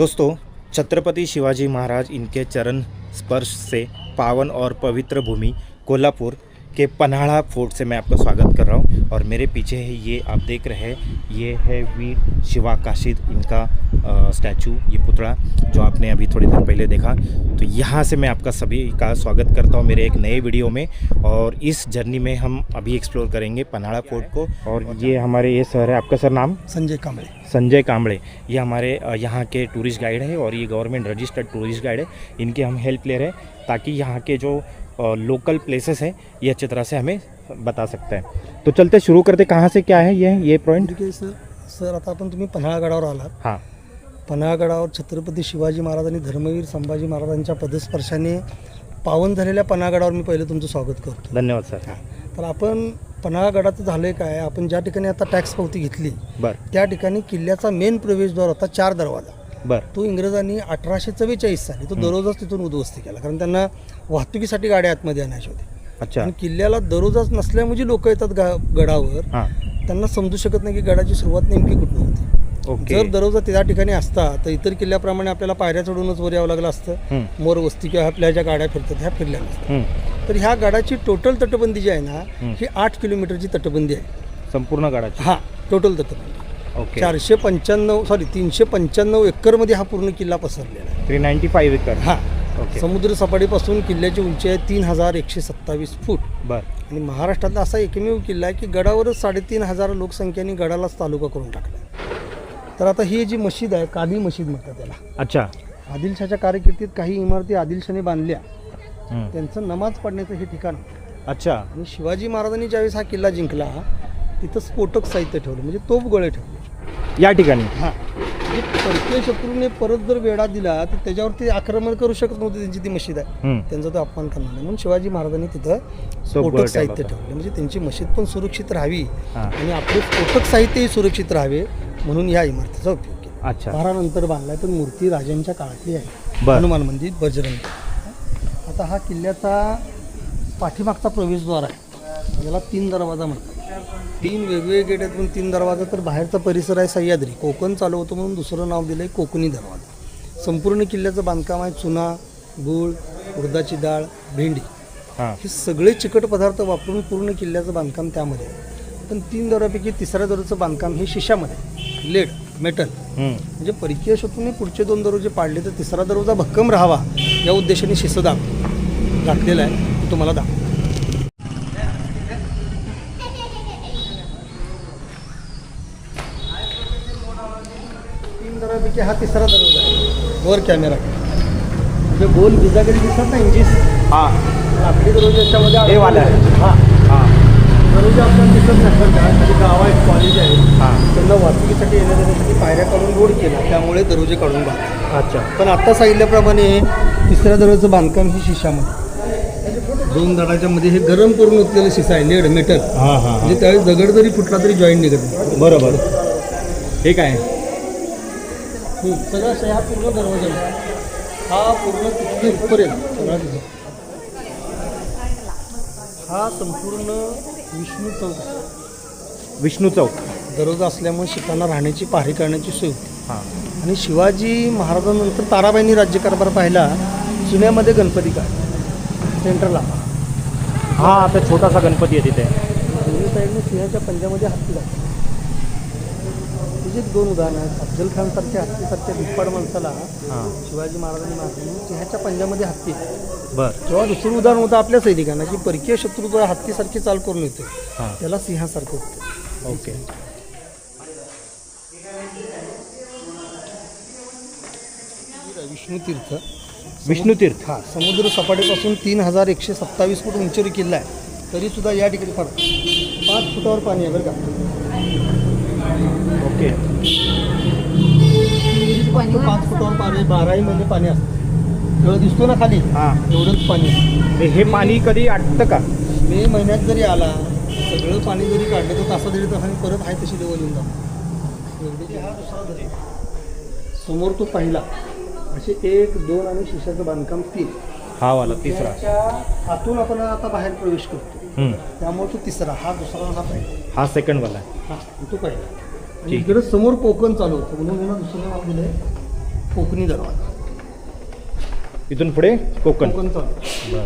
दोस्तों, छत्रपति शिवाजी महाराज इनके चरण स्पर्श से पावन और पवित्र भूमि कोल्हापुर के पन्हाड़ा फोर्ट से मैं आपका स्वागत कर रहा हूं। और मेरे पीछे है ये आप देख रहे हैं, ये है वीर शिवाकाशीद इनका स्टैचू, ये पुतला जो आपने अभी थोड़ी देर पहले देखा। तो यहाँ से मैं आपका सभी का स्वागत करता हूँ मेरे एक नए वीडियो में। और इस जर्नी में हम अभी एक्सप्लोर करेंगे पन्हाड़ा फोर्ट को। और ये हमारे ये सर है, आपका सर नाम? संजय कांबळे। संजय कांबळे, ये हमारे यहाँ के टूरिस्ट गाइड है और ये गवर्नमेंट रजिस्टर्ड टूरिस्ट गाइड है। इनके हम हेल्प ले रहे हैं ताकि यहाँ के जो लोकल प्लेसेस हैं ये अच्छी तरह से हमें बता सकते हैं। तो चलते शुरू करते, कहाँ से क्या है ये पॉइंट? ठीक आहे सर आता आपण तुम्ही पन्हाळगडावर आलात। हां, पन्हाळगडावर छत्रपती शिवाजी महाराज आणि धर्मवीर संभाजी महाराजांच्या पदस्पर्शाने पावन झालेल्या पन्हाळगडावर मी पहिले तुमचं स्वागत करतो। धन्यवाद सर। तर आपण पन्हाळगडाचं झालंय काय, आपण ज्या ठिकाणी आता टॅक्स पावती घेतली त्या ठिकाणी किल्ल्याचा मेन प्रवेशद्वार होता 4 दरवाजा। तो इंग्रजांनी 1844 साली तो दररोजच तिथून उद्ध्वस्त केला, कारण त्यांना वाहतुकीसाठी गाड्या आतमध्ये आणायच्या होत्या। अच्छा। आणि किल्ल्याला दररोजच नसल्यामुळे लोक येतात गडावर, त्यांना समजू शकत नाही की गडाची सुरुवात नेमकी कुठून होती। जर दररोज त्या ठिकाणी असता तर इतर किल्ल्याप्रमाणे आपल्याला पायऱ्या चढूनच वर यावं लागलं असतं। मोर वस्ती किंवा आपल्या ज्या गाड्या फिरतात ह्या फिरल्या नसतात। तर ह्या गडाची टोटल तटबंदी जी आहे ना, ही 8 किलोमीटरची तटबंदी आहे संपूर्ण गडाची। हां, टोटल तटबंदी 395 एकरमध्ये हा पूर्ण किल्ला पसरलेला आहे। 395 एकर। हां, समुद्र सपाटीपासून किल्ल्याची उंची आहे 3127 फूट। आणि महाराष्ट्रातला असा एकमेव किल्ला आहे की गडावरच 3500 लोकसंख्येने गडालाच तालुका करून टाकला। तर आता ही जी मशीद आहे, काली मशीद म्हणतात त्याला। अच्छा। आदिलशाच्या कारकिर्दीत काही इमारती आदिलशाने बांधल्या, त्यांचं नमाज पडण्याचं हे ठिकाण। अच्छा। आणि शिवाजी महाराजांनी ज्यावेळेस हा किल्ला जिंकला तिथं स्फोटक साहित्य ठेवलं, म्हणजे तोफगोळे ठेवले या ठिकाणी। हां, म्हणजे परकीय शत्रूने परत जर वेढा दिला तर त्याच्यावरती आक्रमण करू शकत नव्हते। त्यांची ती मशीद आहे, त्यांचा तो अपमान करणार नाही म्हणून शिवाजी महाराजांनी तिथं स्फोटक साहित्य ठेवले, म्हणजे त्यांची मशीद पण सुरक्षित राहावी आणि आपले स्फोटक साहित्यही सुरक्षित राहावे म्हणून या इमारतीचा उपयोग केला। अच्छा। 12 नंतर बांधलाय, पण मूर्ती राजांच्या काळातली आहे, हनुमान मंदिर, बजरंग। आता हा किल्ल्याचा पाठीमागचा प्रवेशद्वार आहे, याला 3 दरवाजा म्हणतात। 3 वेगवेगळे गेट आहेत, पण 3 दरवाजा। तर बाहेरचा परिसर आहे सह्याद्री, कोकण चालू होतं म्हणून दुसरं नाव दिलं आहे कोकणी दरवाजा। संपूर्ण किल्ल्याचं बांधकाम आहे चुना, गूळ, उडदाची डाळ, भेंडी, हे सगळे चिकट पदार्थ वापरून पूर्ण किल्ल्याचं बांधकाम त्यामध्ये आहे। पण 3 दरवाजापैकी तिसऱ्या दरवाजाचं बांधकाम हे शिशामध्ये, लेड, मेटल, म्हणजे परकीय शत्रूने पुढचे 2 दरवाजे पाडले तर तिसरा दरवाजा भक्कम राहावा या उद्देशाने शिसदाब घातलेला आहे, तो तुम्हाला दाखवतो। 3 दरवाजापैकी हा तिसरा दरवाजा आहे, वर कॅमेरा, म्हणजे गोल बिजागरी दिसत नाही इंजिस। हां, लाकडी दरवाजा याच्यामध्ये हे वाला आहे। हां हां, दरवाजा आपल्याला दिसत नाही, खाली गाव आहे, कॉलेज आहे। हां, त्यांना वाहतुकीसाठी येण्यासाठी पायऱ्या काढून रोड केला, त्यामुळे दरवाजे काढून बांधले। अच्छा। पण आता सांगितल्याप्रमाणे तिसऱ्या दरवाजाचं बांधकाम ही शिशामध्ये, 2 दडाच्या मध्ये हे गरम करून ओतलेलं शिसा आहे, लेड, मेटल। हां हां, म्हणजे त्यावेळेस दगड जरी फुटला तरी जॉईंट निघत नाही। बरोबर। हे काय सगळं हा पूर्ण दरवाजा, हा पूर्ण तिथे इथपर्यंत सगळा दिसतो। हा संपूर्ण विष्णू चौक दरवाजा असल्यामुळे शिखांना राहण्याची, पाहणी करण्याची सोय होती। आणि शिवाजी महाराजांनंतर ताराबाईंनी राज्यकारभार पाहिला, जुन्यामध्ये गणपती काढ सेंटरला। हा, आता छोटासा गणपती आहे तिथे। दोन्ही साईडने सिंहाच्या पंजामध्ये हत्ती घातली। तुझीच 2 उदाहरणं आहेत। अफजल खान सारख्या हत्तीसारख्या भिप्पाड माणसाला शिवाजी महाराजांनी मारली, सिंहाच्या पंजामध्ये हत्ती। जेव्हा दुसरं उदाहरण होतं आपल्या सैनिकांना की परकीय शत्रू जो हत्तीसारखी चाल करून येते त्याला सिंहासारखं होतं। ओके। विष्णुतीर्थ हा समुद्र सपाटीपासून 3127 फूट उंचीवर किल्ला आहे, तरी सुद्धा या ठिकाणी फक्त 5 फुटावर पाणी आहे बरं का। ओके। 5 फुटावर पाणी, 12ही महिने पाणी असतं, एवढं दिसतो ना खाली। हां, एवढंच पाणी आहे। हे पाणी कधी आटतं का? मे महिन्यात जरी आला, सगळं पाणी जरी काढलं तर तासा दीड तासाने परत आहे तशी लेवल येऊन जातो। हा दुसरा दरी समोर तो पहिला, असे 1, 2 आणि शिशाचं बांधकाम 3, हा वाला तिसरा। आतून आपण आता बाहेर प्रवेश करतो, त्यामुळे तो तिसरा, हा दुसरा, हा पहिला, हा सेकंड वाला आहे। हा, तो पहिला। इकडे समोर कोकण चालू होतं म्हणून दुसरं नाव दिलंय कोकणी दरवाजा. इथून पुढे कोकण. कोकणचा बरं.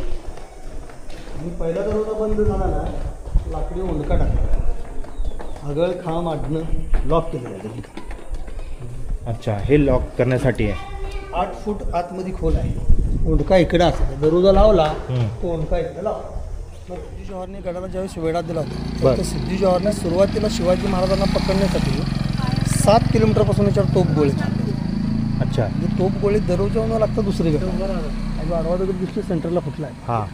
आणि पहिला दरवाजा बंद झाला ना, लाकडी ओंडका टाकला, आगळ खांब आडणं लॉक केलं जातं. अच्छा, हे लॉक करण्यासाठी आहे. 8 फूट आतमध्ये खोल आहे. ओंडका इकडे असायचा, दरवाजा लावला तो ओंडका इकडे लावला. मग सिद्धी जवाहरने गडाला ज्यावेळेस वेढा दिला होता, तर सिद्धी जवाहरने सुरुवातीला शिवाजी महाराजांना पकडण्यासाठी 7 किलोमीटरपासून याच्यावर तोप गोळे. अच्छा. म्हणजे तोप गोळे दरवाजावर लागतं दुसरीकडे. आणि आडवा दगड दिसतो सेंटरला फुटला आहे. हां.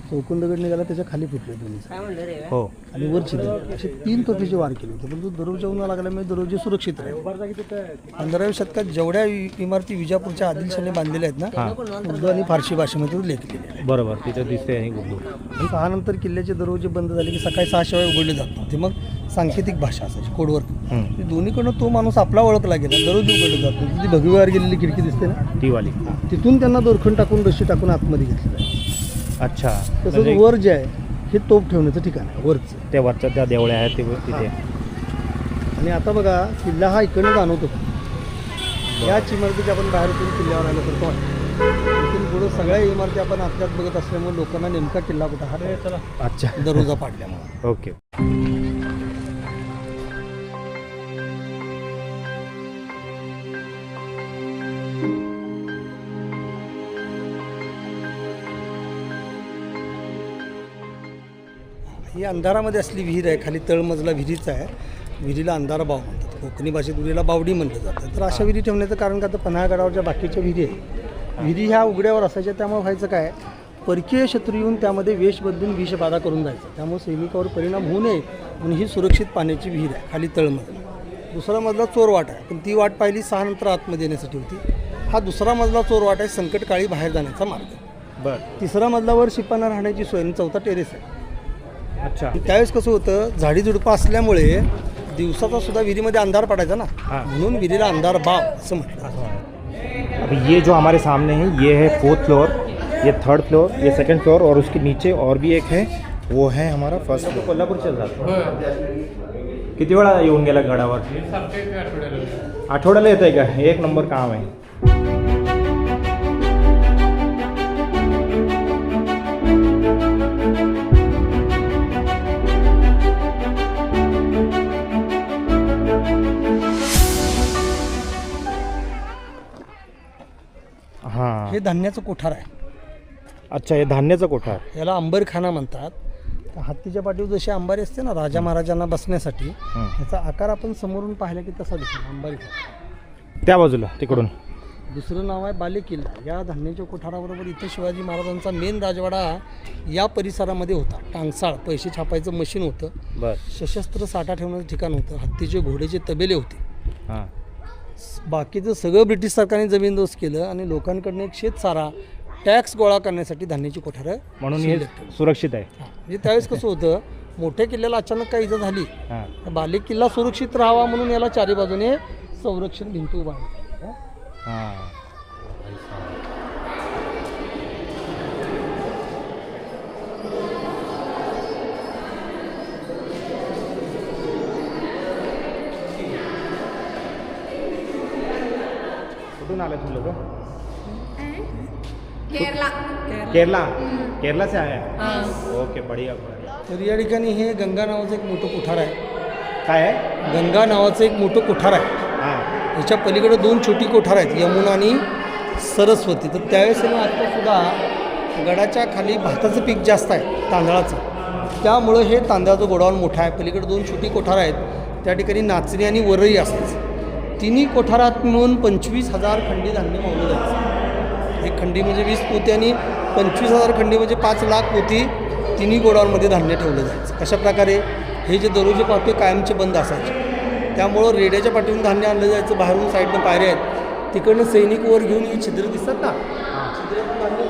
चौकोन दगड निघाला, त्याच्या खाली फुटले दोन्ही. हो. आणि वरची दगड असे 3 तोफेचे वार केले होते, परंतु दरवाजावर लागल्यामुळे दरवाजे सुरक्षित राहिले. 15व्या शतकात जेवढ्या इमारती विजापूरच्या आदिलशाहीने बांधलेल्या आहेत ना, उर्दू आणि फारसी भाषेमध्ये लेखलेले आहेत. बरोबर, तिथं दिसते आहे उर्दू. आणि 6 नंतर किल्ल्याचे दरवाजे बंद झाले की सकाळी 6 शिवाय उघडले जात नव्हते. मग सांकेतिक भाषा असायची, कोडवर. दोन्हीकडनं तो माणूस आपला ओळखला गेला, दरवाजे उघडले जात नव्हते. ती भगवीवर गेलेली खिडकी दिसते ना, ती वाली. तिथून त्यांना दोरखंड टाकून रशी टाकून आतमध्ये घेतलेलं आहे. अच्छा. तसंच वर जे आहे हे तोप ठेवण्याचं ठिकाण आहे वरचं. त्या वरच्या त्या देवळ्या आहेत ते तिथे. आणि आता बघा, किल्ला हा इकडनं जाणवतो. याच इमारतीची आपण बाहेर उतरून किल्ल्यावर आलो करतो. इथून पुढं सगळ्या इमारती आपण आतल्यात बघत असल्यामुळे लोकांना नेमका किल्ला कुठं हा चला. अच्छा. दरवाजा पाडल्यामुळे. ओके. ही अंधारामध्ये असली विहीर आहे, खाली तळमजला विहिरीच आहे. विहिरीला अंधारा बाव म्हणतात, कोकणी भाषेत विहिरीला बावडी म्हणलं जातं. तर अशा विहिरी ठेवण्याचं कारण का, तर पन्हाळगडावर ज्या बाकीच्या विहिरी आहेत, विहिरी ह्या उघड्यावर असायच्या. त्यामुळे व्हायचं काय, परकीय शत्रू येऊन त्यामध्ये वेश बदलून विषबाधा करून जायचं. त्यामुळे सैनिकावर परिणाम होऊ नये म्हणून ही सुरक्षित पाण्याची विहीर आहे खाली तळमजला. दुसरा मजला चोरवाट आहे, पण ती वाट पाहिली 6 नंतर आतमध्ये येण्यासाठी होती. हा दुसरा मजला चोरवाट आहे, संकटकाळी बाहेर जाण्याचा मार्ग. बरं. तिसरा मजलावर शिपांना राहण्याची सोय आणि 4था टेरेस आहे. अच्छा. त्यावेळेस कसं होतं, झाडी झुडपं असल्यामुळे दिवसाचा सुद्धा विहिरीमध्ये अंधार पडायचा ना, म्हणून विहिरीला अंधार बाव असं म्हटलं. अभी ये जो हमारे सामने है, ये है 4th फ्लोर, ये 3rd फ्लोर, ये 2nd फ्लोर, और उसके नीचे और भी एक है, वो है हमारा 1st फ्लोर. कोल्हापूर चल जातो. किती वेळा येऊन गेला गडावर? आठवड्याला येत आहे का? एक नंबर काम आहे. हां. हे धान्याचं कोठार आहे. अच्छा, हे धान्याचं कोठार. याला अंबरखाना म्हणतात. हत्तीच्या पाठीवर जशी अंबारी असते ना राजा महाराजांना बसण्यासाठी, याचा आकार आपण समोरून पाहिला की तसा दिसतो, अंबारी. त्या बाजूला तिकडून. दुसरं नाव आहे बालेकिल्ला. या धान्याच्या कोठाराबरोबर इथं शिवाजी महाराजांचा मेन राजवाडा या परिसरामध्ये होता. टांगसाळ पैसे छापायचं मशीन होतं. बरं. सशस्त्र साठा ठेवण्याचं ठिकाण होतं. हत्तीचे घोडेचे तबेले होते. हां. बाकीचं सगळं ब्रिटिश सरकारने जमीनदोस्त केलं आणि लोकांकडनं एक शेतसारा टॅक्स गोळा करण्यासाठी धान्याची कोठारं म्हणून हे सुरक्षित आहे. म्हणजे त्यावेळेस कसं होतं, मोठ्या किल्ल्याला अचानक काही इजा झाली, हां. बालेक किल्ला सुरक्षित राहावा म्हणून याला चारी बाजूने संरक्षण भिंत उभा. हां. कुठून आले तुम लोग? केरला. केरला से आए हैं? ओके, बढ़िया. तर या ठिकाणी हे गंगा नावाचं एक मोठं कोठार आहे. काय आहे? गंगा नावाचं एक मोठं कोठार आहे. हां. याच्या पलीकडे 2 छोटी कोठार आहेत, यमुना आणि सरस्वती. तर त्यावेळेस ना आत्तासुद्धा गडाच्या खाली भाताचं पीक जास्त आहे, तांदळाचं. त्यामुळं हे तांदळाचं गोडाऊन मोठं आहे. पलीकडे 2 छोटी कोठार आहेत, त्या ठिकाणी नाचणी आणि वरई असायचं. तिन्ही कोठारात मिळून 25,000 खंडी धान्य मावलं जायचं. एक खंडी म्हणजे 20 पोती आणि 25,000 खंडी म्हणजे 5 लाख पोती तिन्ही गोडाऊनमध्ये धान्य ठेवलं जायचं. कशा प्रकारे, हे जे दरवाजे पाहते कायमचे बंद असायचे. त्यामुळं रेड्याच्या पाठीवरून धान्य आणलं जायचं. बाहेरून साईडनं पायऱ्या आहेत, तिकडनं सैनिक वर घेऊन ही छिद्र दिसतात ना, छिद्रातून धान्य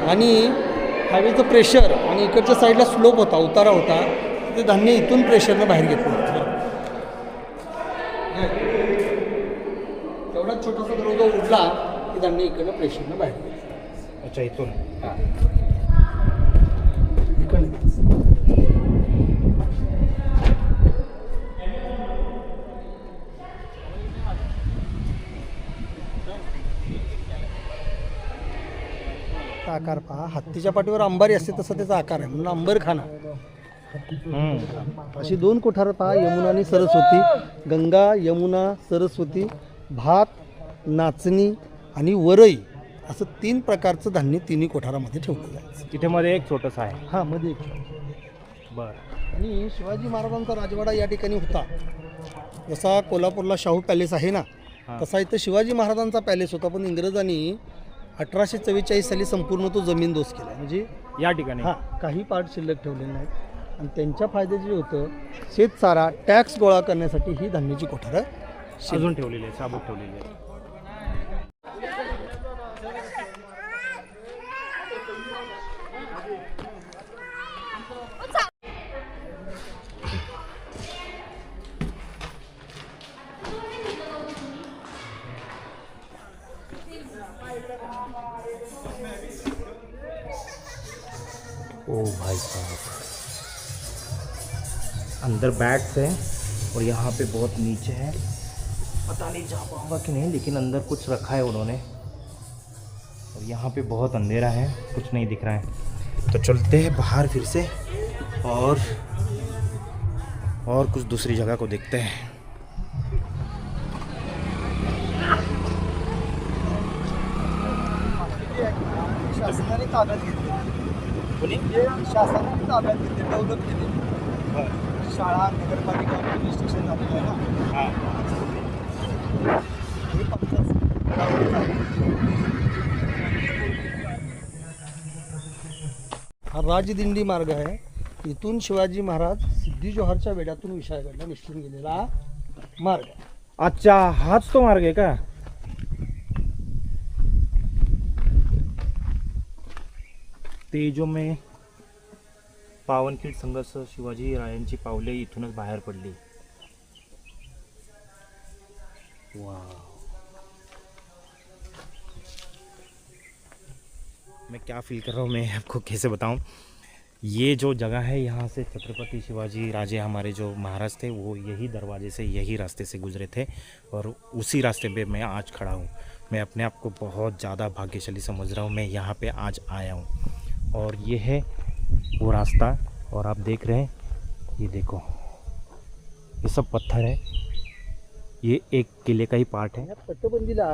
आणि हवेचं प्रेशर आणि इकडच्या साईडला स्लोप होता, उतारा होता. ते धान्य इथून प्रेशरनं बाहेर घेतलं. तेवढा छोटासा दरवाजा उडला की धान्य इकडनं प्रेशरनं बाहेर घेतलं. अच्छा, इथून. त्याचा आकार पहा, हत्तीच्या पाठीवर अंबारी असते तसा त्याचा आकार आहे, म्हणून अंबरखाना. अशी 2 कोठारं पहा, यमुना आणि सरस्वती, गंगा यमुना सरस्वती, भात, नाचणी आणि वरई असं 3 प्रकारचं धान्य तिन्ही कोठारामध्ये ठेवलं जायचं. तिथे मध्ये एक छोटंसं आहे. हां, मध्ये एक. बरं. आणि शिवाजी महाराजांचा राजवाडा या ठिकाणी होता. जसा कोल्हापूरला शाहू पॅलेस आहे ना, तसा इथं शिवाजी महाराजांचा पॅलेस होता, पण इंग्रजांनी 1844 साली संपूर्ण तो जमीनदोस्त केला. म्हणजे या ठिकाणी हां, काही पार्ट शिल्लक ठेवलेले नाहीत. आणि त्यांच्या फायद्याचे जे होतं, शेतसारा टॅक्स गोळा करण्यासाठी ही धान्याची कोठारं अजून ठेवलेली आहे, साबूत ठेवलेली आहे. ओ भाई साहब, अंदर बैग्स है और यहाँ पे बहुत नीचे है, पता नहीं जा पाऊंगा कि नहीं, लेकिन अंदर कुछ रखा है उन्होंने. और यहाँ पे बहुत अंधेरा है, कुछ नहीं दिख रहा है. तो चलते हैं बाहर फिर से और कुछ दूसरी जगह को देखते हैं. शासनाने ताब्यात घेतली. शासनाने ताब्यात घेतली, डेव्हलप केली. शाळा, नगरपालिका, पोलीस स्टेशन झालेलं आहे ना. हे फक्त हा राजदिंडी मार्ग आहे. इथून शिवाजी महाराज सिद्धी जोहरच्या वेड्यातून विशाळगडला निश्चित गेलेला मार्ग. अच्छा, हाच तो मार्ग आहे का? तेजो में पावनखिंड संघर्ष शिवाजी रायांची पावले इथूनच बाहेर पडली. वाह, मैं क्या फील कर रहा हूँ, मैं आपको कैसे बताऊँ. ये जो जगह है, यहाँ से छत्रपति शिवाजी राजे हमारे जो महाराज थे, वो यही दरवाजे से, यही रास्ते से गुजरे थे, और उसी रास्ते पे मैं आज खड़ा हूँ. मैं अपने आप को बहुत ज़्यादा भाग्यशाली समझ रहा हूँ, मैं यहाँ पे आज आया हूँ. और ये है वो रास्ता, और आप देख रहे हैं, ये देखो, ये सब पत्थर है. ये एक किले का ही पार्ट है. या तटबंदीला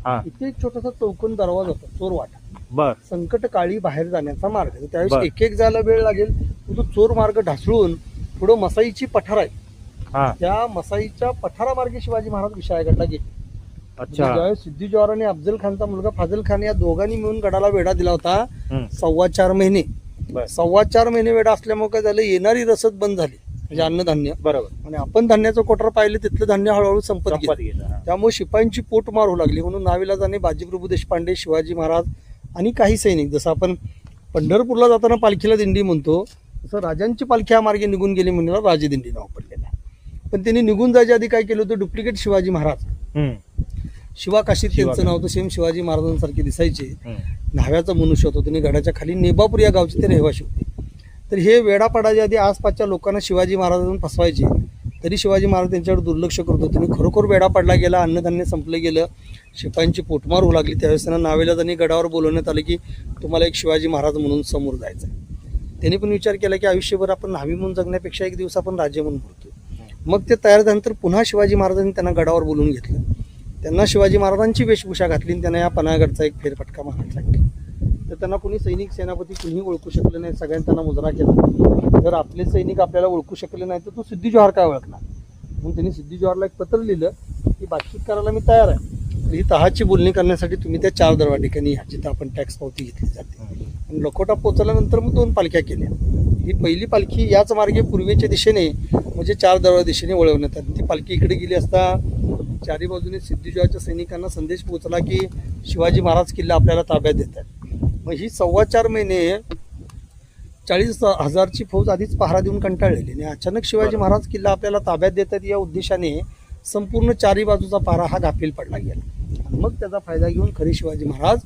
हाँ, इथे एक छोटासा चौकोन दरवाजा होता, चोरवाटा. बर. संकट काळी बाहेर जाण्याचा मार्ग. बर. त्यावेळेस एक जायला वेळ लागेल, तो चोर मार्ग ढासळून पुढं मसाईची पठार आहे. हाँ, त्या मसाईच्या पठारामार्गे शिवाजी महाराज विशाळगडला गेले. अच्छा. ज्यावेळेस सिद्धी जोहर आणि अफजल खानचा मुलगा फाजल खान या दोघांनी मिळून गडाला वेढा दिला होता. हम्म. 4.25 महिने. बर. 4.25 महिने वेढा असल्यामुळे काय झालं, येणारी रसद बंद झाली, म्हणजे अन्नधान्य. बरोबर. आणि आपण धान्याचं कोठार पाहिलं, तिथलं धान्य हळूहळू संपत गेलं. गेला. हाँ. त्यामुळे शिपायांची पोट मार होऊ लागली. म्हणून नाविलाजाने बाजीप्रभू देशपांडे, शिवाजी महाराज आणि काही सैनिक, जसं आपण पंढरपूरला जाताना पालखीला दिंडी म्हणतो, तसं राजांची पालखी या मार्गे निघून गेली म्हणून राजदिंडी नाव पडलेलं आहे. पण त्यांनी निघून जायच्या आधी काय केलं होतं, डुप्लिकेट शिवाजी महाराज, हम्म. शिवाकाशीत त्यांचं शिवाकाशी. नाव होतं, सेम शिवाजी महाराजांसारखे दिसायचे. हम्म. न्हाव्याचा मनुष्य होता. त्यांनी गडाच्या खाली नेबापूर या गावचे ते रहिवाशी होते. तर हे वेढा पडायच्या आधी आसपासच्या लोकांना शिवाजी महाराजांना फसवायचे, तरी शिवाजी महाराज त्यांच्यावर दुर्लक्ष करत होते. त्यांनी खरोखर वेढा पडला गेला, अन्नधान्य संपलं गेलं, शिपायांची पोटमार होऊ लागली. त्यावेळेस त्यांना नावेलाजांनी गडावर बोलवण्यात आलं की तुम्हाला एक शिवाजी महाराज म्हणून समोर जायचं आहे. त्यांनी पण विचार केला की आयुष्यभर आपण न्हावी म्हणून जगण्यापेक्षा एक दिवस आपण राज्य म्हणून बोलतो. मग ते तयार झाल्यानंतर पुन्हा शिवाजी महाराजांनी त्यांना गडावर बोलवून घेतलं. त्यांना शिवाजी महाराजांची वेशभूषा घातली आणि त्यांना या पन्हागडचा एक फेरफटका मारायला लागला. तर त्यांना कोणी सैनिक, सेनापती कुणीही ओळखू शकलं नाही. सगळ्यांनी त्यांना मुजरा केला. जर आपले सैनिक आपल्याला ओळखू शकले नाही तर तो सिद्धी जोहर काय ओळखणार. म्हणून त्यांनी सिद्धी जोहरला एक पत्र लिहिलं की बातचीत करायला मी तयार आहे, ही तहाची बोलणी करण्यासाठी तुम्ही त्या 4 दरवाजा ठिकाणी या, जिथं आपण टॅक्स पावती घेतली जाते. आणि लखोटा पोचल्यानंतर मग 2 पालख्या केल्या. ही पहिली पालखी याच मार्गे पूर्वेच्या दिशेने, म्हणजे 4 दरवाजा दिशेने वळवण्यात आली. ती पालखी इकडे गेली असता चारी बाजूने सिद्धी जोहरच्या सैनिकांना संदेश पोहोचला की शिवाजी महाराज किल्ला आपल्याला ताब्यात देतात. मग ही 4.25 महिने 40,000ची फौज आधीच पहारा देऊन कंटाळलेली आणि अचानक शिवाजी महाराज किल्ला आपल्याला ताब्यात देतात या उद्देशाने संपूर्ण 4ही बाजूचा पहारा हा गाफील पडला गेला. आणि मग त्याचा फायदा घेऊन खरे शिवाजी महाराज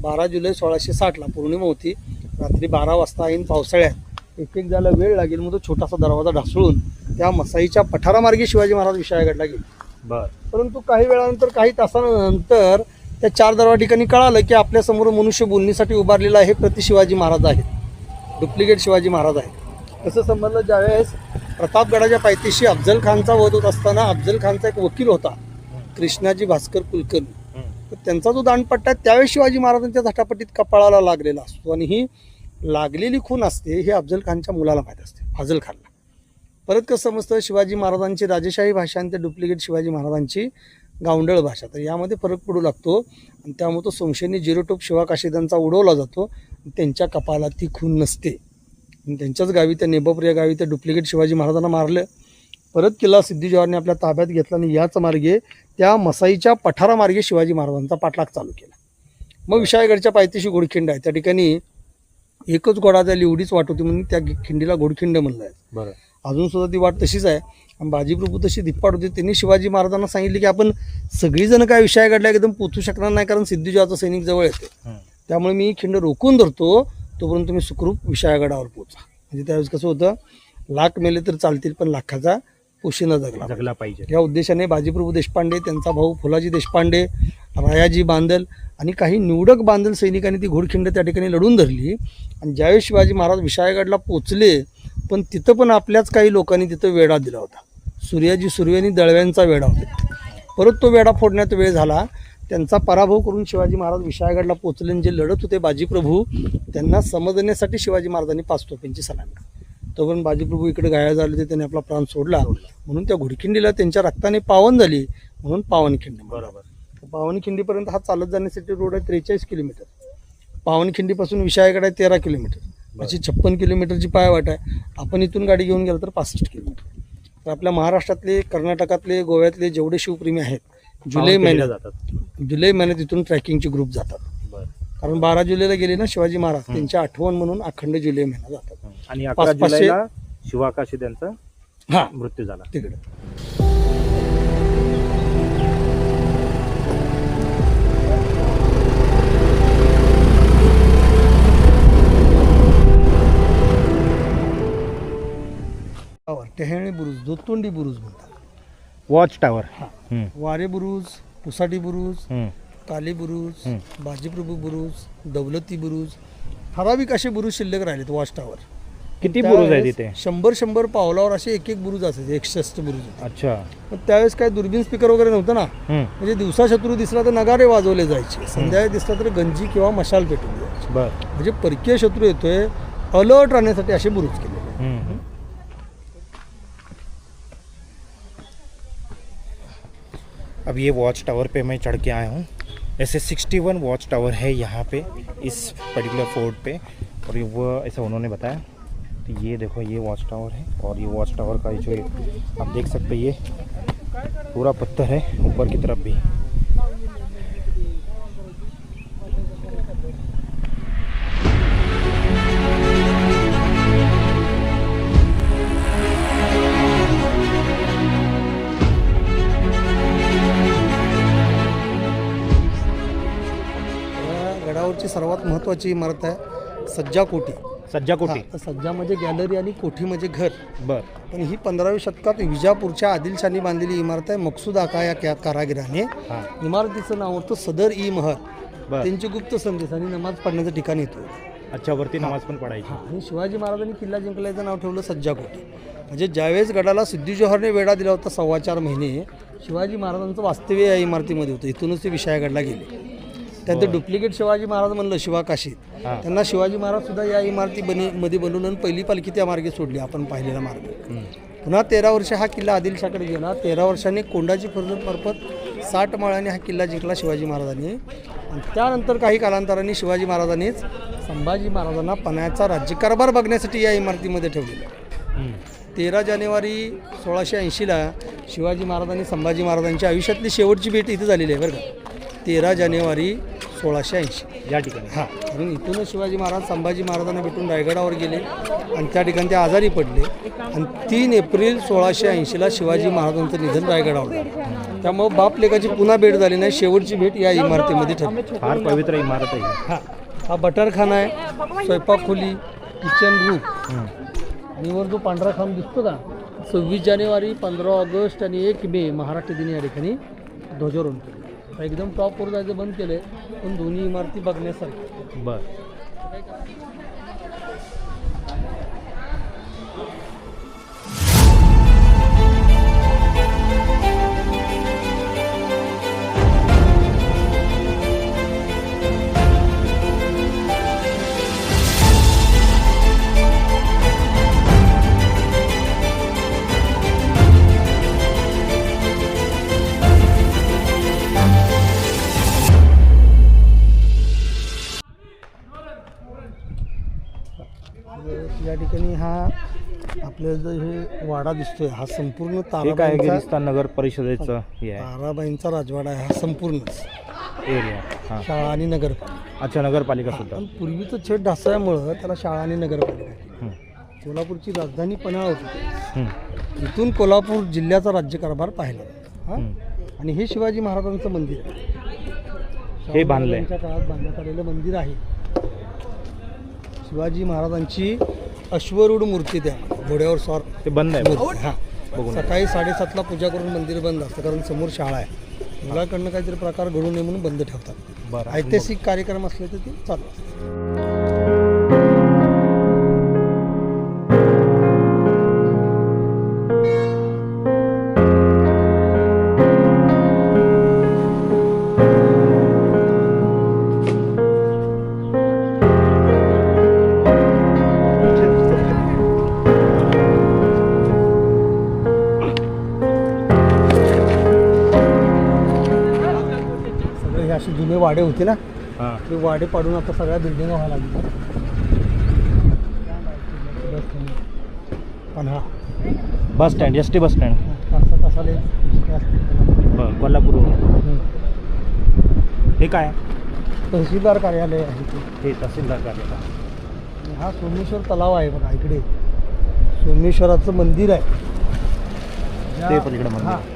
12 जुलै 1660ला पौर्णिमा होती, रात्री 12 वाजता ऐन पावसाळ्यात एक जायला वेळ लागेल मग तो छोटासा दरवाजा ढासळून त्या मसाईच्या पठारामार्गे शिवाजी महाराज विशाळगडला गेले. बर. परंतु काही वेळानंतर, काही तासानंतर त्या 4 दरवाजा ठिकाणी कळालं की आपल्यासमोर मनुष्य बोलण्यासाठी उभारलेला आहे प्रति शिवाजी महाराज आहेत, डुप्लिकेट शिवाजी महाराज आहेत. कसं समजलं, ज्यावेळेस प्रतापगडाच्या पायथ्याशी अफजल खानचा वध होत असताना अफजल खानचा एक वकील होता कृष्णाजी भास्कर कुलकर्णी, तर त्यांचा जो दांडपट्टा आहे त्यावेळेस शिवाजी महाराजांच्या झटापटीत कपाळाला लागलेला असतो आणि ही लागलेली खून असते हे अफजल खानच्या मुलाला माहीत असते, फाजल खानला. परत कसं समजतं, शिवाजी महाराजांची राजेशाही भाषा आणि त्या डुप्लिकेट शिवाजी महाराजांची गावंढळ भाषा, तर यामध्ये फरक पडू लागतो आणि त्यामुळे तो संशयनी जिरोटोप शिवा काशीदांचा उडवला जातो. त्यांच्या कपाळाला ती खून नसते आणि त्यांच्याच गावी, त्या नेबापूर या गावी त्या डुप्लिकेट शिवाजी महाराजांना मारलं. परत किल्ला सिद्धी जोहरने आपल्या ताब्यात घेतला आणि याच मार्गे त्या मसाईच्या पठारामार्गे शिवाजी महाराजांचा पाठलाग चालू केला. मग विशाळगडच्या पायथ्याशी घोडखिंड आहे, त्या ठिकाणी एकच घोडा त्याला एवढीच वाट होती म्हणून त्या खिंडीला घोडखिंड म्हणलं आहे. बरं. अजून सुद्धा ती वाट तशीच आहे. आणि बाजीप्रभू तशी धिप्पाड होती, त्यांनी शिवाजी महाराजांना सांगितले की आपण सगळीजण काय विशाळगडला एकदम पोचू शकणार नाही, कारण सिद्धीजोहाचा सैनिक जवळ येते, त्यामुळे मी खिंड रोखून धरतो, तोपर्यंत तुम्ही सुखरूप विशाळगडावर पोचा. म्हणजे त्यावेळेस कसं होतं, लाख मेले तर चालतील पण लाखाचा पोशिना जगला पाहिजे. या उद्देशाने बाजीप्रभू देशपांडे, त्यांचा भाऊ फुलाजी देशपांडे, रायाजी बांदल आणि काही निवडक बांदल सैनिकांनी ती घोडखिंड त्या ठिकाणी लढून धरली. आणि ज्यावेळेस शिवाजी महाराज विशाळगडला पोचले, पण तिथं पण आपल्याच काही लोकांनी तिथं वेढा दिला होता, सूर्याजी सुर्वेनी दळव्यांचा वेढा होता. परत तो वेढा फोडण्यात वेळ झाला, त्यांचा पराभव करून शिवाजी महाराज विशाळगडला पोचले. जे लढत होते बाजीप्रभू, त्यांना समजण्यासाठी शिवाजी महाराजांनी 5 तोफांची सलामी दिली. तोपर्यंत बाजीप्रभू इकडे घायल झाले होते, त्यांनी आपला प्राण सोडला, म्हणून त्या घोडखिंडीला त्यांच्या रक्ताने पावन झाली, म्हणून पावनखिंडी. बरोबर. पावनखिंडीपर्यंत हा चालत जाण्यासाठी रोड आहे 43 किलोमीटर. पावनखिंडीपासून विशाळगड आहे 13 किलोमीटर, अशी 56 किलोमीटरची पायवाट आहे. आपण इथून गाडी घेऊन गेलो तर 65 किलोमीटर. तर आपल्या महाराष्ट्रातले, कर्नाटकातले, गोव्यातले जेवढे शिवप्रेमी आहेत, जुलै महिन्यात इथून ट्रॅकिंगचे ग्रुप जातात. कारण 12 जुलैला गेले ना शिवाजी महाराज, त्यांची आठवण म्हणून अखंड जुलै महिना जातात. आणि 11 जुलैला शिवाकाशी त्यांचा मृत्यू झाला तिकडे. टेहळणी बुरुज, दोतोंडी बुरुज म्हणतात. Watch tower. वारे बुरुज, पुसाटी बुरुज, काली बुरुज, बाजीप्रभू बुरुज, दौलती बुरुज, ठराविक असे बुरुज शिल्लक राहिलेत वॉच टावर. किती बुरुज आहे तिथे? 100 पावलावर असे एक बुरुज असायचे, 61 बुरुज. अच्छा. पण त्यावेळेस काय दुर्बीन स्पीकर वगैरे नव्हतं ना, म्हणजे दिवसा शत्रू दिसला तर नगारे वाजवले जायचे, संध्याकाळी दिसला तर गंजी किंवा मशाल पेटवली जायची. म्हणजे परकीय शत्रू येतोय अलर्ट राहण्यासाठी असे बुरुज केले. अब ये वॉच टावर पे मैं चढ़ के आया हूँ. ऐसे 61 वॉच टावर है यहाँ पे इस पर्टिकुलर फोर्ट पे, और ये वो ऐसा उन्होंने बताया. तो ये देखो, ये वॉच टावर है, और ये वॉच टावर का जो आप देख सकते हैं, ये पूरा पत्थर है ऊपर की तरफ भी. गडावरची सर्वात महत्त्वाची इमारत आहे सज्जा कोठी. सज्जा कोठी. सज्जा म्हणजे गॅलरी आणि कोठी म्हणजे घर. बर. पण ही 15व्या शतकात विजापूरच्या आदिलशाही बांधलेली इमारत आहे. मकसूद आका या कारागिराने इमारतीचं नाव होतं सदर ई महर. त्यांची गुप्त संदेश आणि नमाज पढण्याचं ठिकाण येतो. अच्छा, वरती नमाज पण पडायची. आणि शिवाजी महाराजांनी किल्ला जिंकल्याचं नाव ठेवलं सज्जा कोठी. म्हणजे ज्यावेळेस गडाला सिद्धी जोहरने वेढा दिला होता 4.25 महिने, शिवाजी महाराजांचं वास्तव्य या इमारतीमध्ये होतं. इथूनच ते विशाळगडला गेले. त्यानंतर डुप्लिकेट शिवाजी महाराज म्हणलं शिवाकाशीत, त्यांना शिवाजी महाराज सुद्धा या इमारतीमध्ये बनवून आणि पहिली पालखी त्या मार्गे सोडली, आपण पाहिलेला मार्ग. पुन्हा 13 वर्ष हा किल्ला आदिलशाकडे गेला. 13 वर्षांनी कोंडाजी फर्जतमार्फत 60 माळांनी हा किल्ला जिंकला शिवाजी महाराजांनी. आणि त्यानंतर काही कालांतराने शिवाजी महाराजांनीच संभाजी महाराजांना पन्हाळ्याचा राज्यकारभार बघण्यासाठी या इमारतीमध्ये ठेवलेला. 13 जानेवारी 1680ला शिवाजी महाराजांनी संभाजी महाराजांच्या आयुष्यातली शेवटची भेट इथे झालेली आहे बरं का. 13 जानेवारी 1680 या ठिकाणी. म्हणून इथूनच शिवाजी महाराज संभाजी महाराजांना भेटून रायगडावर गेले आणि त्या ठिकाणी ते आजारी पडले. आणि 3 एप्रिल 1680ला शिवाजी महाराजांचं निधन रायगडावर झालं. त्यामुळे बाप लेकाची पुन्हा भेट झाली नाही, शेवटची भेट या इमारतीमध्ये ठरली. फार पवित्र इमारत आहे. हा बटरखाना आहे, स्वयंपाक खोली, किचन रूम. आणि वर जो पांढरा खांब दिसतो का, 26 जानेवारी, 15 ऑगस्ट आणि 1 मे महाराष्ट्र दिनी या ठिकाणी ध्वजारोहण केले. एकदम टॉपवर जायचं बंद केलंय, पण दोन्ही इमारती बघण्यासारखी. बर. या ठिकाणी हा आपल्याला जो हे वाडा दिसतोय हा संपूर्ण हे काय आहे? ताराबाईंचा गिरिस्तान नगर परिषदेचं हे आहे ताराबाईंचा राजवाडा आहे हा संपूर्णच. एरिया. हां. शाळा आणि नगरपालिका. अच्छा, नगरपालिका सुद्धा. पण पूर्वीचं छेद ढासळल्यामुळं त्याला शाळा आणि नगरपालिका आहे. कोल्हापूरची राजधानी पन्हाळा होती. इथून कोल्हापूर जिल्ह्याचा राज्यकारभार पाहिला. हां. आणि हे शिवाजी महाराजांचं मंदिर आहे. हे बांधलंय. त्यांच्या काळात बांधण्यात आलेलं मंदिर आहे. शिवाजी महाराजांची अश्वरूढ मूर्ती त्या घोड्यावर स्वार ते बंद आहे. मूर्ती. हां. सकाळी 7:30ला पूजा करून मंदिर बंद असतं, कारण समोर शाळा आहे. मुलाकडनं काहीतरी प्रकार घडू नये म्हणून बंद ठेवतात. बरं. ऐतिहासिक कार्यक्रम असले तर ते चालू असतं. सगळे हे असे जुने वाडे होते ना, हां. ते वाडे पाडून आता सगळ्या बिल्डिंग व्हायला लागल्या. Panhala bus stand, S T bus stand. तासाले बरं. कोल्हापूर. हे काय आहे? तहसीलदार कार्यालय आहे ते. हे तहसीलदार कार्यालय. आणि हा सोमेश्वर तलाव आहे बघा इकडे. सोमेश्वराचं मंदिर आहे. ते पलीकडे मंदिर.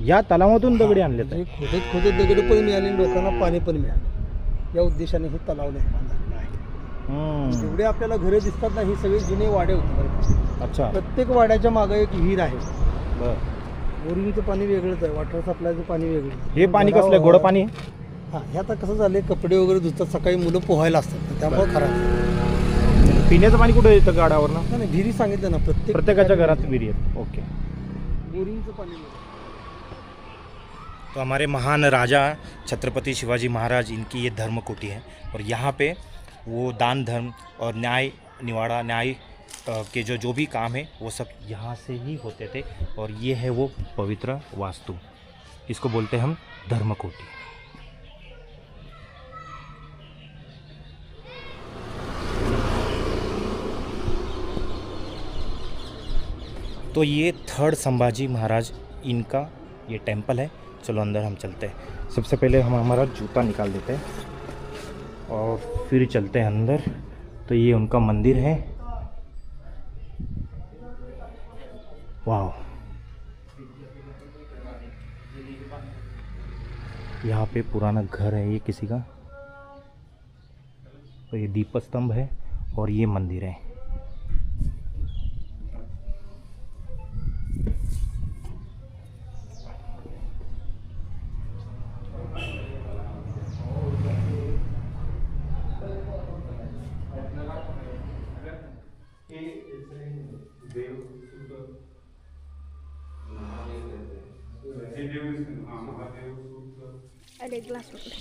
या तलावातून दगडी आणले तर खोदत खोदत दगड पण मिळाले, लोकांना पाणी पण मिळालं. या उद्देशाने हे तलाव निर्माण झालेलं आहे. जेवढे आपल्याला घरं दिसतात ना, ही सगळी जुने वाडे होते बरं का. अच्छा. प्रत्येक वाड्याच्या मागे एक विहीर आहे. बरं. बोरिंगचं पाणी वेगळंच आहे, वॉटर सप्लायचं पाणी वेगळं. हे पाणी कसलं आहे? गोड पाणी? हां. हे आता कसं झालं, कपडे वगैरे धुतात, सकाळी मुलं पोहायला असतात, त्यामुळे खराब. पिण्याचं पाणी कुठे येतं गाडावरनं? नाही नाही, विहिरी सांगितलं ना, प्रत्येकाच्या घरात विहीर आहेत. ओके. बोरिंगचं पाणी मिळतं. तो हमारे महान राजा छत्रपति शिवाजी महाराज, इनकी ये धर्म कोटी है और यहाँ पे वो दान धर्म और न्याय निवाड़ा न्याय के जो भी काम है वो सब यहाँ से ही होते थे। और ये है वो पवित्र वास्तु, इसको बोलते हैं हम धर्मकोटी। तो ये थर्ड संभाजी महाराज इनका ये टेंपल है। चलो अंदर हम चलते हैं। सबसे पहले हम हमारा जूता निकाल देते हैं और फिर चलते हैं अंदर। तो ये उनका मंदिर है। वाह, यहाँ पे पुराना घर है ये किसी का। तो ये दीपस्तंभ है और ये मंदिर है।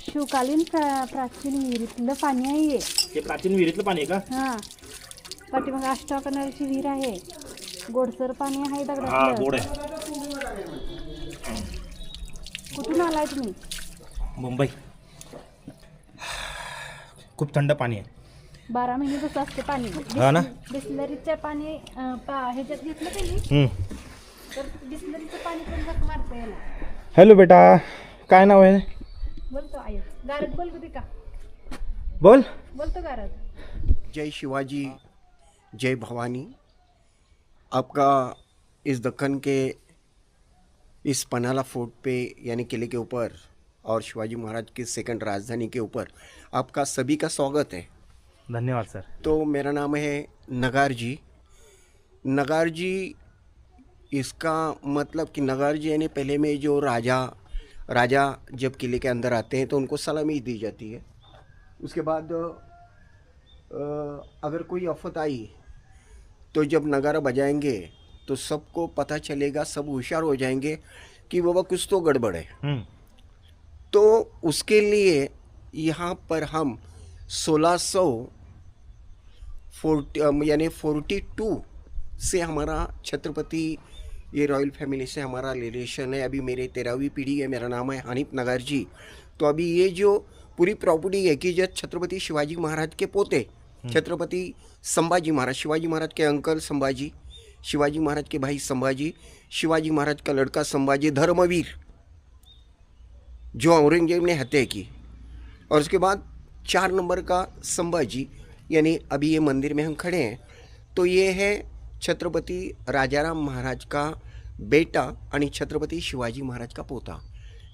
शिवकालीन प्राचीन विहिरीतलं पाणी आहे हे. हे प्राचीन विहिरीतलं पाणी आहे का? हा, पाठीमागे अष्टकनरची विहीर आहे. गोडसर पाणी आहे हा, दगडातलं. गोड आहे. कुठून आलाय तुम्ही? मुंबई. खूप थंड पाणी आहे. 12 महिने जसं असते पाणी. हा ना? बिस्लरीचं पाणी ह्याच्यात घेतलं त्यांनी तर बिस्लरीचं पाणी पण जख मारतं याला. हॅलो बेटा, काय नाव आहे? बोलतो आई गारद बोल कधी का बोल. बोलतो गारद. जय शिवाजी, जय भवानी। आपका इस दक्कन के इस पन्हाला फोर्ट पे यानी किले के ऊपर और शिवाजी महाराज की सेकंड राजधानी के ऊपर आपका सभी का स्वागत है। धन्यवाद सर। तो मेरा नाम है नगार जी। नगार जी, इसका मतलब कि नगार जी यानी पहले में जो राजा राजा जब किले के अंदर आते हैं तो उनको सलामी दी जाती है। उसके बाद अगर कोई आफत आई तो जब नगारा बजाएंगे तो सबको पता चलेगा, सब होशियार हो जाएंगे कि बाबा कुछ तो गड़बड़ है। तो उसके लिए यहाँ पर हम 42 से हमारा छत्रपति ये रॉयल फैमिली से हमारा रिलेशन है। अभी मेरे 13वीं पीढ़ी है। मेरा नाम है हनीफ नगर जी। तो अभी ये जो पूरी प्रॉपर्टी है कि जो छत्रपति शिवाजी महाराज के पोते छत्रपति संभाजी महाराज, शिवाजी महाराज के अंकल संभाजी, शिवाजी महाराज के भाई संभाजी, शिवाजी महाराज का लड़का संभाजी धर्मवीर जो औरंगजेब ने हत्या की, और उसके बाद 4 नंबर का संभाजी, यानी अभी ये मंदिर में हम खड़े हैं तो ये है छत्रपति राजाराम महाराज का बेटा और छत्रपति शिवाजी महाराज का पोता।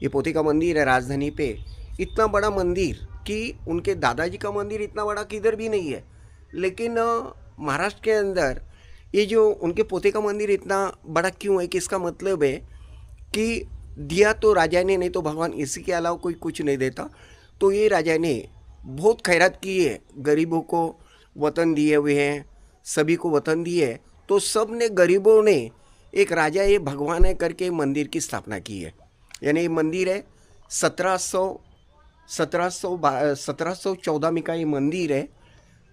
ये पोते का मंदिर है राजधानी पे। इतना बड़ा मंदिर कि उनके दादाजी का मंदिर इतना बड़ा किधर भी नहीं है, लेकिन महाराष्ट्र के अंदर ये जो उनके पोते का मंदिर इतना बड़ा क्यों है कि इसका मतलब है कि दिया तो राजा ने, नहीं तो भगवान, इसी के अलावा कोई कुछ नहीं देता। तो ये राजा ने बहुत खैरात की है, गरीबों को वतन दिए हुए हैं, सभी को वतन दिए है। तो सब ने गरीबों ने एक राजा ये भगवान है करके मंदिर की स्थापना की है। यानी ये मंदिर है 1714 में का ये मंदिर है।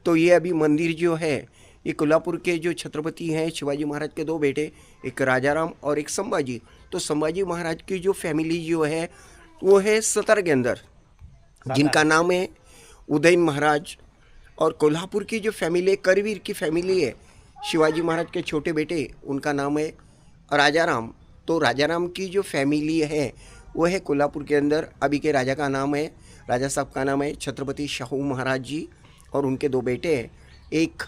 तो ये अभी मंदिर जो है ये कोल्हापुर के जो छत्रपति हैं शिवाजी महाराज के 2 बेटे, एक राजाराम और एक संभाजी। तो संभाजी महाराज की जो फैमिली जो है वो है सतारा के अंदर, जिनका नाम है उदयन महाराज। और कोल्हापुर की जो फैमिली करवीर की फैमिली है, शिवाजी महाराज के छोटे बेटे, उनका नाम है राजाराम। तो राजाराम की जो फैमिली है वो है कोल्हापुर के अंदर। अभी के राजा का नाम है, राजा साहब का नाम है छत्रपति शाहू महाराज जी, और उनके 2 बेटे हैं, एक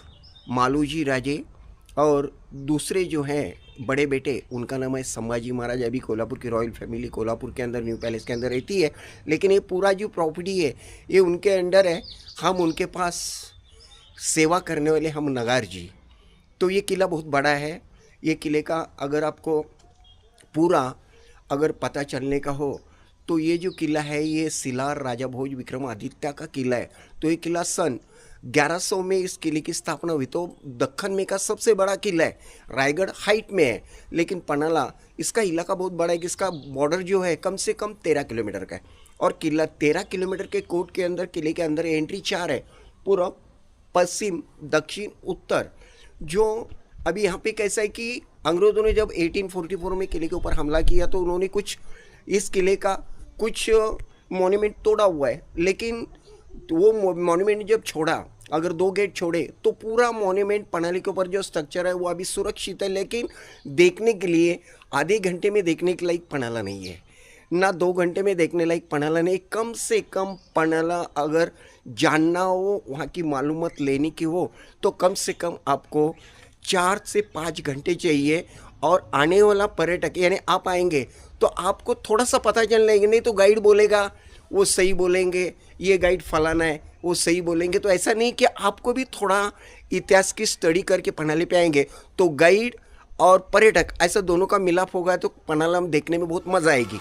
मालूजी राजे और दूसरे जो हैं बड़े बेटे उनका नाम है संभाजी महाराज। अभी कोल्हापुर की रॉयल फैमिली कोल्हापुर के अंदर न्यू पैलेस के अंदर रहती है, लेकिन ये पूरा जो प्रॉपर्टी है ये उनके अंडर है। हम उनके पास सेवा करने वाले हम नगार जी। तो ये किला बहुत बड़ा है। ये किले का अगर आपको पूरा अगर पता चलने का हो तो ये जो किला है ये सिलार राजा भोज विक्रमादित्य का किला है। तो ये किला सन 1100 में इस किले की स्थापना हुई। तो दक्कन में का सबसे बड़ा किला है। रायगढ़ हाइट में है, लेकिन पनाला इसका इलाका बहुत बड़ा है कि इसका बॉर्डर जो है कम से कम 13 किलोमीटर का है। और किला 13 किलोमीटर के कोट के अंदर, किले के अंदर एंट्री 4 है, पूर्व, पश्चिम, दक्षिण, उत्तर। जो अभी यहाँ पे कैसा है कि अंग्रेज़ों ने जब 1844 में किले के ऊपर हमला किया तो उन्होंने कुछ इस किले का कुछ मॉन्यूमेंट तोड़ा हुआ है, लेकिन वो मॉन्यूमेंट जब छोड़ा, अगर 2 गेट छोड़े तो पूरा मॉन्यूमेंट पनाली के ऊपर जो स्ट्रक्चर है वो अभी सुरक्षित है। लेकिन देखने के लिए आधे घंटे में देखने के लायक पनाला नहीं है, ना 2 घंटे में देखने लायक पनाला नहीं। कम से कम पनाला अगर जानना हो, वहाँ की मालूमात लेने की हो, तो कम से कम आपको 4 से 5 घंटे चाहिए। और आने वाला पर्यटक यानी आप आएंगे तो आपको थोड़ा सा पता चल लेंगे, नहीं तो गाइड बोलेगा वो सही बोलेंगे, ये गाइड फलाना है वो सही बोलेंगे। तो ऐसा नहीं कि आपको भी थोड़ा इतिहास की स्टडी करके पनाले पे आएंगे तो गाइड और पर्यटक ऐसा दोनों का मिलाप होगा तो पनाला देखने में बहुत मज़ा आएगी।